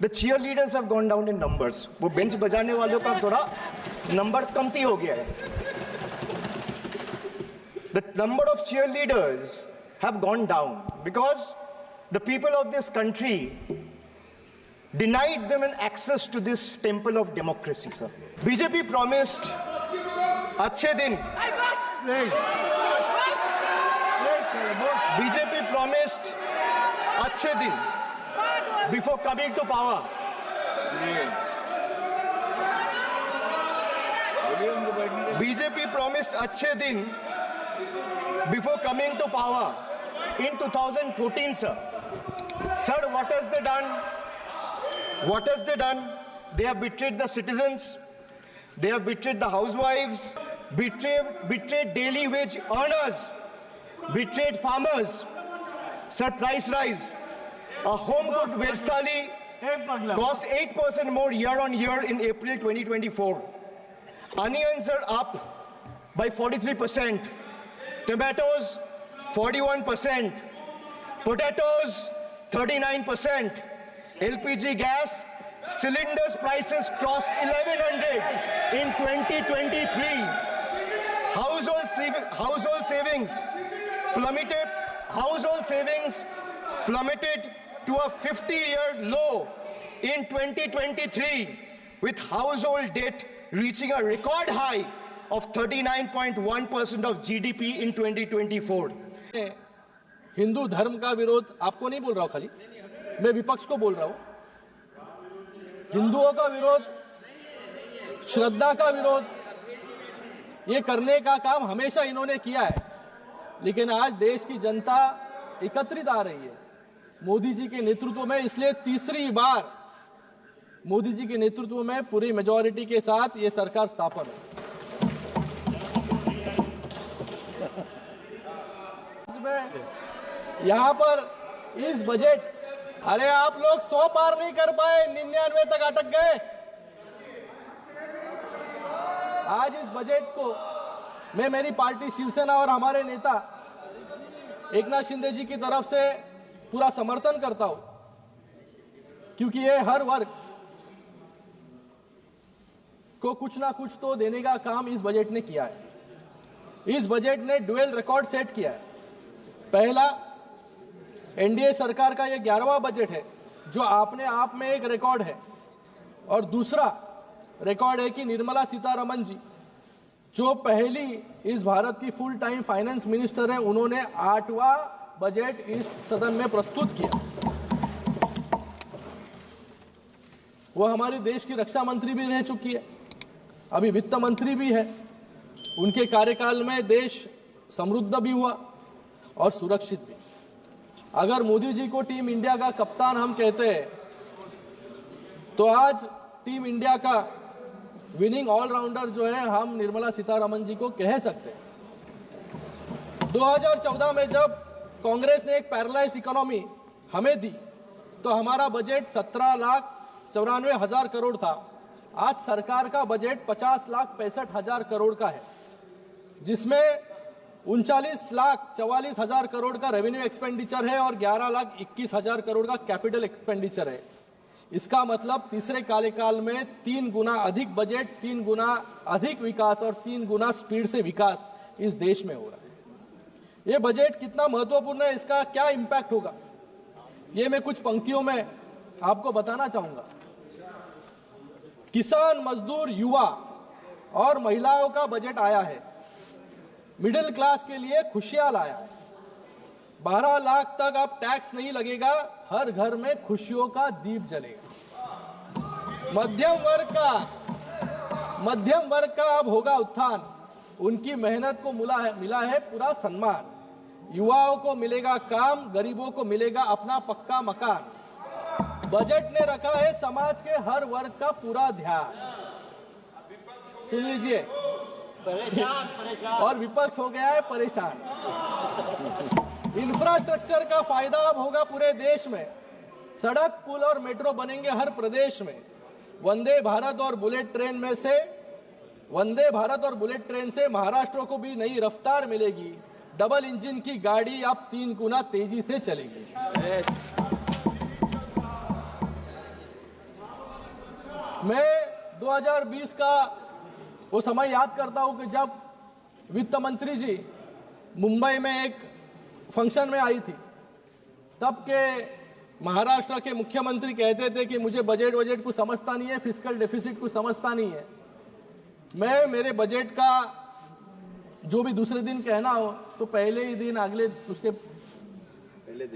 The cheerleaders have gone down in numbers. वो bench बजाने वालों का थोड़ा नंबर कमती हो गया है. The number of cheerleaders have gone down because the people of this country denied them an access to this temple of democracy, sir. BJP promised अच्छे दिन. BJP promised अच्छे दिन before coming to power. BJP promised अच्छे दिन before coming to power in 2014, sir. Sir, what has they done? What has they done? They have betrayed the citizens. They have betrayed the housewives, betrayed daily wage earners, betrayed farmers. Sir, price rise. A home-cooked veg thali costs 8% more year on year in April 2024. Onions are up by 43%. Tomatoes, 41%. Potatoes, 39%. LPG gas cylinders prices crossed 1100 in 2023. Household savings plummeted. Household savings plummeted to a 50-year low in 2023, with household debt reaching a record high of 39.1% of GDP in 2024. Hindu धर्म का विरोध आपको नहीं बोल रहा हूं, खाली मैं विपक्ष को बोल रहा हूं. हिंदुओं का विरोध, श्रद्धा का विरोध, ये करने का काम हमेशा इन्होंने किया है. लेकिन आज देश की जनता एकत्रित आ रही है मोदी जी के नेतृत्व में. इसलिए तीसरी बार मोदी जी के नेतृत्व में पूरी मेजॉरिटी के साथ ये सरकार स्थापन है. यहां पर इस बजट, अरे आप लोग 100 पार नहीं कर पाए, 99 तक अटक गए. आज इस बजट को मैं मेरी पार्टी शिवसेना और हमारे नेता एकनाथ शिंदे जी की तरफ से पूरा समर्थन करता हूं, क्योंकि ये हर वर्ग को कुछ ना कुछ तो देने का काम इस बजट ने किया है. इस बजट ने ड्यूअल रिकॉर्ड सेट किया है. पहला, एनडीए सरकार का ये 11वां बजट है जो अपने आप में एक रिकॉर्ड है. और दूसरा रिकॉर्ड है कि निर्मला सीतारमण जी जो पहली इस भारत की फुल टाइम फाइनेंस मिनिस्टर है, उन्होंने 8वां बजट इस सदन में प्रस्तुत किया. वो हमारे देश की रक्षा मंत्री भी रह चुकी है, अभी वित्त मंत्री भी है. उनके कार्यकाल में देश समृद्ध भी हुआ और सुरक्षित भी. अगर मोदी जी को टीम इंडिया का कप्तान हम कहते हैं, तो आज टीम इंडिया का विनिंग ऑलराउंडर जो है हम निर्मला सीतारमण जी को कह सकते हैं. 2014 में जब कांग्रेस ने एक पैरालाइज्ड इकोनॉमी हमें दी तो हमारा बजट 17,94,000 करोड़ था. आज सरकार का बजट 50,65,000 करोड़ का है, जिसमें 39,44,000 करोड़ का रेवेन्यू एक्सपेंडिचर है और 11,21,000 करोड़ का कैपिटल एक्सपेंडिचर है. इसका मतलब तीसरे कार्यकाल में 3 गुना अधिक बजट, 3 गुना अधिक विकास और 3 गुना स्पीड से विकास इस देश में हो रहा है. ये बजट कितना महत्वपूर्ण है, इसका क्या इंपैक्ट होगा, ये मैं कुछ पंक्तियों में आपको बताना चाहूंगा. किसान, मजदूर, युवा और महिलाओं का बजट आया है. मिडिल क्लास के लिए खुशियां लाया है. 12 लाख तक अब टैक्स नहीं लगेगा, हर घर में खुशियों का दीप जलेगा. मध्यम वर्ग का अब होगा उत्थान. उनकी मेहनत को मिला है पूरा सम्मान. युवाओं को मिलेगा काम, गरीबों को मिलेगा अपना पक्का मकान. बजट ने रखा है समाज के हर वर्ग का पूरा ध्यान. सुन लीजिए, परेशान और विपक्ष हो गया है परेशान. इंफ्रास्ट्रक्चर का फायदा अब होगा पूरे देश में. सड़क, पुल और मेट्रो बनेंगे हर प्रदेश में. वंदे भारत और बुलेट ट्रेन से महाराष्ट्र को भी नई रफ्तार मिलेगी. डबल इंजन की गाड़ी अब 3 गुना तेजी से चलेगी. मैं 2020 का वो समय याद करता हूं कि जब वित्त मंत्री जी मुंबई में एक फंक्शन में आई थी, तब के महाराष्ट्र के मुख्यमंत्री कहते थे कि मुझे बजट को समझता नहीं है, फिस्कल डेफिसिट को समझता नहीं है। मैं मेरे बजट का जो भी दूसरे दिन कहना हो तो पहले ही दिन, उसके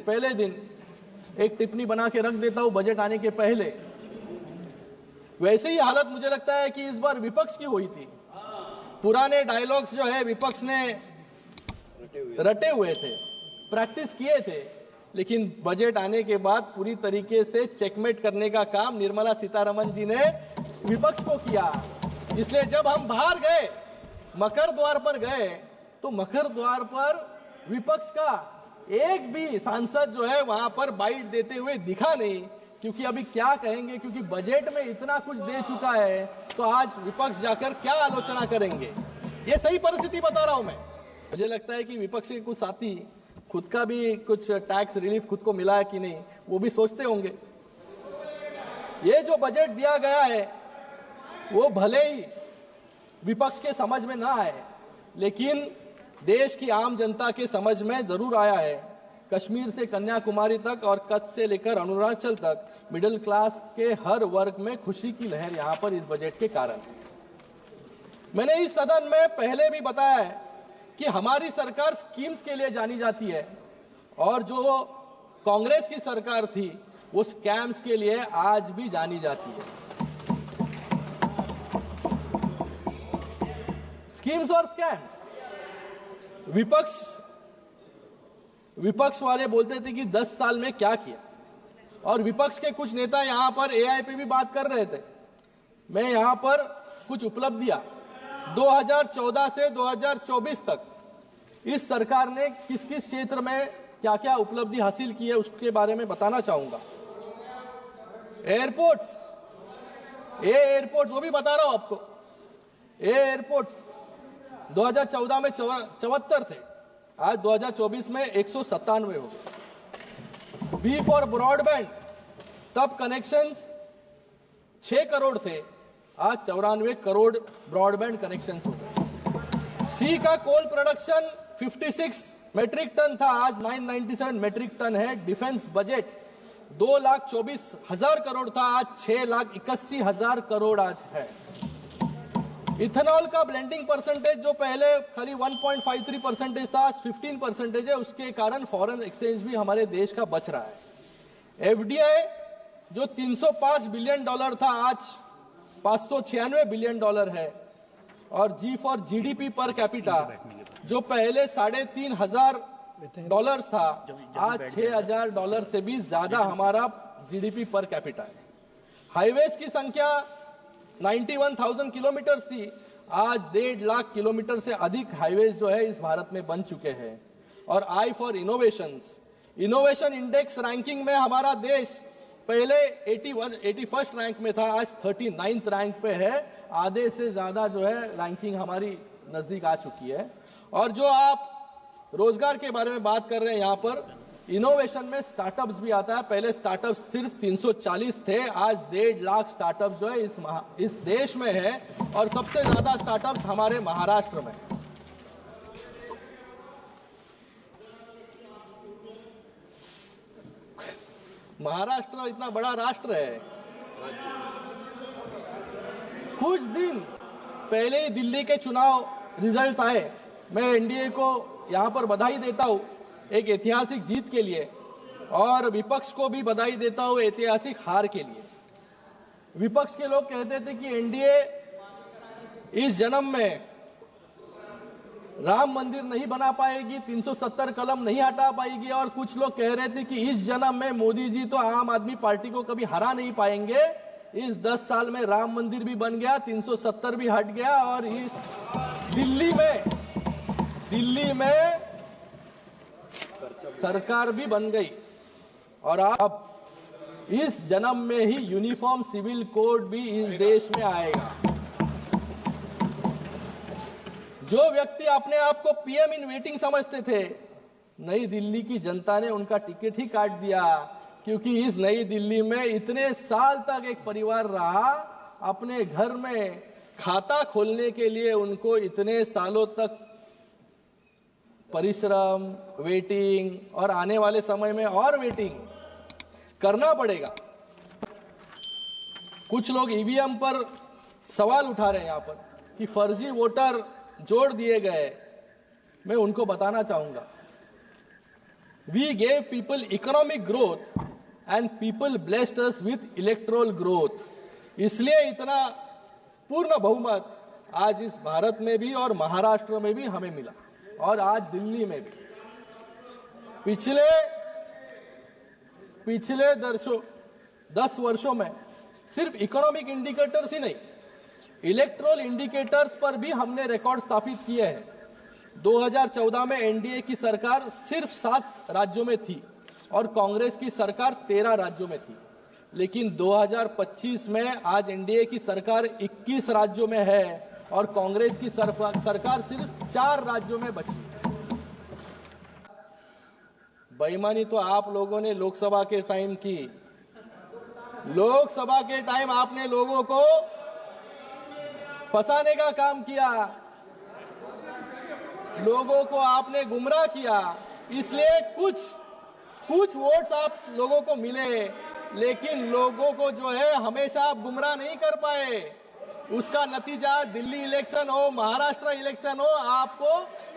पहले दिन एक टिप्पणी बना के रख देता हूं बजट आने के पहले। वैसे ही हालत मुझे लगता है कि इस बार विपक्ष की हुई थी। पुराने डायलॉग्स जो है विपक्ष ने रटे हुए थे, प्रैक्टिस किए थे, लेकिन बजट आने के बाद पूरी तरीके से चेकमेट करने का काम निर्मला सीतारमण जी ने विपक्ष को किया। इसलिए जब हम बाहर गए, मकर द्वार पर गए, तो मकर द्वार पर विपक्ष का एक भी सांसद जो है वहां पर बाइट देते हुए दिखा नहीं, क्योंकि अभी क्या कहेंगे, क्योंकि बजट में इतना कुछ दे चुका है, तो आज विपक्ष जाकर क्या आलोचना करेंगे। ये सही परिस्थिति बता रहा हूं मैं। मुझे लगता है कि विपक्ष के कुछ साथी खुद का भी कुछ टैक्स रिलीफ खुद को मिला है कि नहीं, वो भी सोचते होंगे। ये जो बजट दिया गया है वो भले ही विपक्ष के समझ में ना आए, लेकिन देश की आम जनता के समझ में जरूर आया है। कश्मीर से कन्याकुमारी तक और कच्छ से लेकर अरुणाचल तक मिडिल क्लास के हर वर्ग में खुशी की लहर यहां पर इस बजट के कारण है। मैंने इस सदन में पहले भी बताया है कि हमारी सरकार स्कीम्स के लिए जानी जाती है, और जो कांग्रेस की सरकार थी वो स्कैम्स के लिए आज भी जानी जाती है। स्कीम्स और स्कैम्स, विपक्ष वाले बोलते थे कि 10 साल में क्या किया, और विपक्ष के कुछ नेता यहां पर एआई पे भी बात कर रहे थे। मैं यहां पर कुछ उपलब्धियां 2014 से 2024 तक इस सरकार ने किस किस क्षेत्र में क्या क्या उपलब्धि हासिल की है उसके बारे में बताना चाहूंगा। एयरपोर्ट्स, वो भी बता रहा हूं आपको। एयरपोर्ट्स 2014 में 74 थे, आज 2024 में 197 हो गए। बी फॉर ब्रॉडबैंड, तब कनेक्शंस 6 करोड़ थे, आज 94 करोड़ ब्रॉडबैंड कनेक्शंस हो गए। सी का कोल प्रोडक्शन 56 मेट्रिक टन था, आज 997 मेट्रिक टन है। डिफेंस बजट 2,24,000 करोड़ था, आज 6,81,000 करोड़ आज है। इथेनॉल का ब्लेंडिंग परसेंटेज जो पहले खाली 1.53% था, आज 15% है। उसके कारण फॉरेन एक्सचेंज भी हमारे देश का बच रहा है। एफडीआई जो $305 बिलियन था, आज $596 बिलियन है। और जी फॉर जीडीपी पर कैपिटा जो पहले $3,500 था, आज $6,000 से भी ज्यादा हमारा जीडीपी पर कैपिटा है। हाईवेज की संख्या 91,000 किलोमीटर थी, आज 1.5 लाख किलोमीटर से अधिक हाईवेज जो है इस भारत में बन चुके हैं। और I for innovation index ranking में हमारा देश पहले 81st रैंक में था, आज 39th रैंक पे है। आधे से ज्यादा जो है रैंकिंग हमारी नजदीक आ चुकी है। और जो आप रोजगार के बारे में बात कर रहे हैं, यहां पर इनोवेशन में स्टार्टअप्स भी आता है। पहले स्टार्टअप्स सिर्फ 340 थे, आज 1.5 लाख स्टार्टअप्स जो है इस देश में है, और सबसे ज्यादा स्टार्टअप्स हमारे महाराष्ट्र में। महाराष्ट्र इतना बड़ा राष्ट्र है। कुछ दिन पहले ही दिल्ली के चुनाव रिजल्ट्स आए। मैं एनडीए को यहां पर बधाई देता हूं एक ऐतिहासिक जीत के लिए, और विपक्ष को भी बधाई देता हूं ऐतिहासिक हार के लिए। विपक्ष के लोग कहते थे कि एनडीए इस जन्म में राम मंदिर नहीं बना पाएगी, 370 कलम नहीं हटा पाएगी, और कुछ लोग कह रहे थे कि इस जन्म में मोदी जी तो आम आदमी पार्टी को कभी हरा नहीं पाएंगे। इस 10 साल में राम मंदिर भी बन गया, 370 भी हट गया, और इस दिल्ली में सरकार भी बन गई। और अब इस जन्म में ही यूनिफॉर्म सिविल कोड भी इस देश में आएगा। जो व्यक्ति अपने आप को पीएम इन वेटिंग समझते थे, नई दिल्ली की जनता ने उनका टिकट ही काट दिया, क्योंकि इस नई दिल्ली में इतने साल तक एक परिवार रहा अपने घर में खाता खोलने के लिए उनको इतने सालों तक परिश्रम, वेटिंग और आने वाले समय में और वेटिंग करना पड़ेगा। कुछ लोग ईवीएम पर सवाल उठा रहे हैं यहाँ पर कि फर्जी वोटर जोड़ दिए गए। मैं उनको बताना चाहूंगा, we gave people economic growth and people blessed us with electoral growth. इसलिए इतना पूर्ण बहुमत आज इस भारत में भी और महाराष्ट्र में भी हमें मिला, और आज दिल्ली में भी। पिछले 10 वर्षों में सिर्फ इकोनॉमिक इंडिकेटर्स ही नहीं, इलेक्टोरल इंडिकेटर्स पर भी हमने रिकॉर्ड स्थापित किए हैं। 2014 में एनडीए की सरकार सिर्फ 7 राज्यों में थी और कांग्रेस की सरकार 13 राज्यों में थी, लेकिन 2025 में आज एनडीए की सरकार 21 राज्यों में है और कांग्रेस की सरकार सिर्फ 4 राज्यों में बची है। बेईमानी तो आप लोगों ने लोकसभा के टाइम की। लोकसभा के टाइम आपने लोगों को फंसाने का काम किया, लोगों को आपने गुमराह किया, इसलिए कुछ वोट्स आप लोगों को मिले, लेकिन लोगों को जो है हमेशा आप गुमराह नहीं कर पाए। उसका नतीजा दिल्ली इलेक्शन हो, महाराष्ट्र इलेक्शन हो, आपको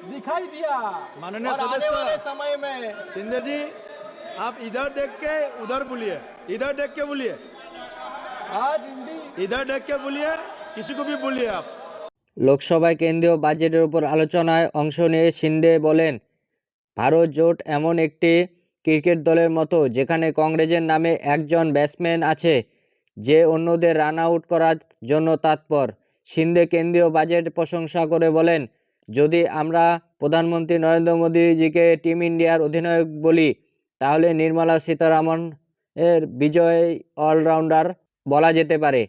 दिखाई दिया। माननीय और आने वाले सदस्य समय में शिंदे जी, आप इधर देख के उधर बोलिए, इधर देख के बोलिए, आज इधर देख के बोलिए, किसी को भी बोलिए आप। লোকসভায় কেন্দ্রীয় বাজেটের উপর আলোচনায় অংশ নিয়ে শিন্ডে বলেন, ভারত জোট এমন একটি ক্রিকেট দলের মতো যেখানে কংগ্রেসের নামে একজন ব্যাটসম্যান আছে যে অন্যদের রান আউট করার জন্য তৎপর। শিন্ডে কেন্দ্রীয় বাজেট প্রশংসা করে বলেন, যদি আমরা প্রধানমন্ত্রী নরেন্দ্র মোদীজিকে টিম ইন্ডিয়ার অধিনায়ক বলি তাহলে নির্মলা সীতারামন এর বিজয়ী অলরাউন্ডার বলা যেতে পারে।